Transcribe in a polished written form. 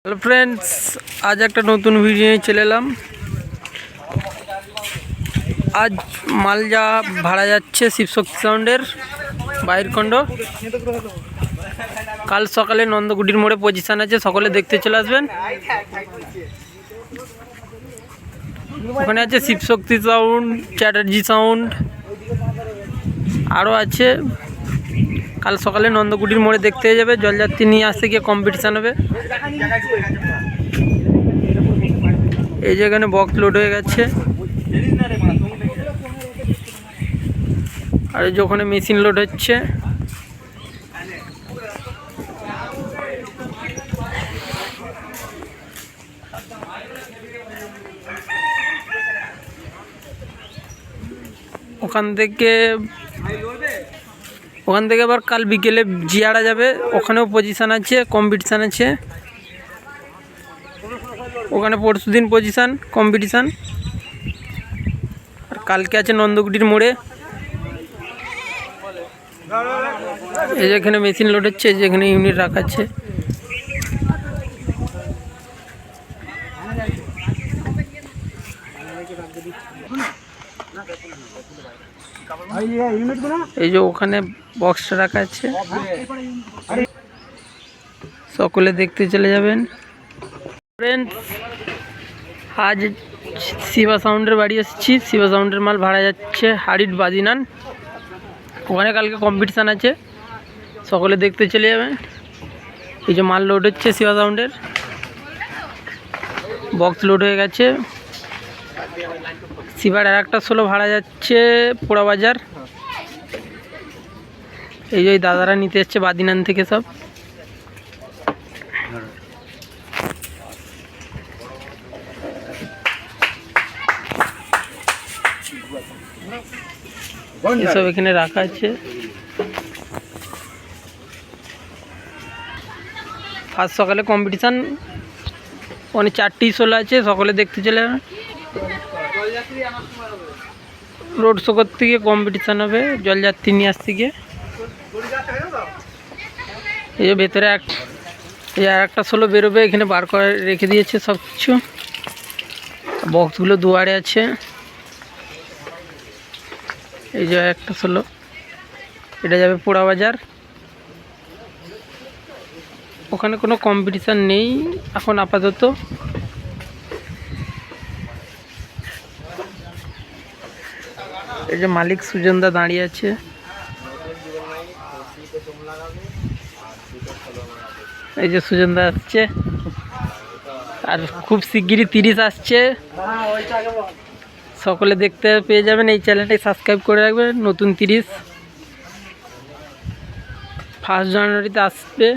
Hello friends, আজ একটা নতুন ভিডিও নিয়ে চলে এলাম। আজ মাল যা ভাড়া যাচ্ছে শিবশক্তি সাউন্ডের বাহিরখণ্ড। কাল সকালে নন্দকুটির মোড়ে পজিশন আছে, সকলে দেখতে চলে আসবেন। ওখানে আছে শিবশক্তি সাউন্ড, চ্যাটার্জি সাউন্ড, আরও আছে। কাল সকালে নন্দকুটির মোড়ে দেখতে যাবে, জলযাত্রী নিয়ে আসতে গিয়ে কম্পিটিশান হবে। এই যে এখানে বক্স লোড হয়ে গেছে, আর এই যে ওখানে মেশিন লোড হচ্ছে। ওখান থেকে আবার কাল বিকেলে জিয়াড়া যাবে, ওখানেও পজিশান আছে, কম্পিটিশান আছে। ওখানে পরশুদিন পজিশান কম্পিটিশান, আর কালকে আছে নন্দকুটির মোড়ে। এই যে এখানে মেশিন লোড হচ্ছে, এই যে এখানে ইউনিট রাখা আছে। এই যে ওখানে বক্সটা রাখা আছে, সকলে দেখতে চলে যাবেন। ফ্রেন্ডস, আজ শিবা সাউন্ডের বাড়ি এসেছি। শিবা সাউন্ডের মাল ভাড়া যাচ্ছে হাড়িট বাদিনান। ওখানে কালকে কম্পিটিশান আছে, সকলে দেখতে চলে যাবেন। এই যে মাল লোড হচ্ছে শিবা সাউন্ডের, বক্স লোড হয়ে গেছে। শিবার আর একটা সোলো ভাড়া যাচ্ছে পোড়া বাজার। এই যে দাদারা নিতে যাচ্ছে বাদিনান থেকে সব। এসব এখানে রাখা আছে। আজ সকালে কম্পিটিশান, অনেক 4টি সোলো আছে, সকলে দেখতে চলে যাবে। রোড শো করতে গিয়ে কম্পিটিশান হবে, জলযাত্রী নিয়ে আসতে গিয়ে। এই যে ভেতরে আর একটা সোলো বেরোবে, এখানে বার করে রেখে দিয়েছে সব কিছু। বক্সগুলো দুয়ারে আছে। এই যে একটা সোলো, এটা যাবে পোড়া বাজার। ওখানে কোনো কম্পিটিশান নেই এখন আপাতত। এই যে মালিক সুজনদা দাঁড়িয়ে আছে। এই যে সুজনদা আসছে, আর খুব শিগগিরই 30 আসছে, সকলে দেখতে পেয়ে যাবেন। এই চ্যানেলটি সাবস্ক্রাইব করে রাখবেন। নতুন 30 1 জানুয়ারিতে আসবে।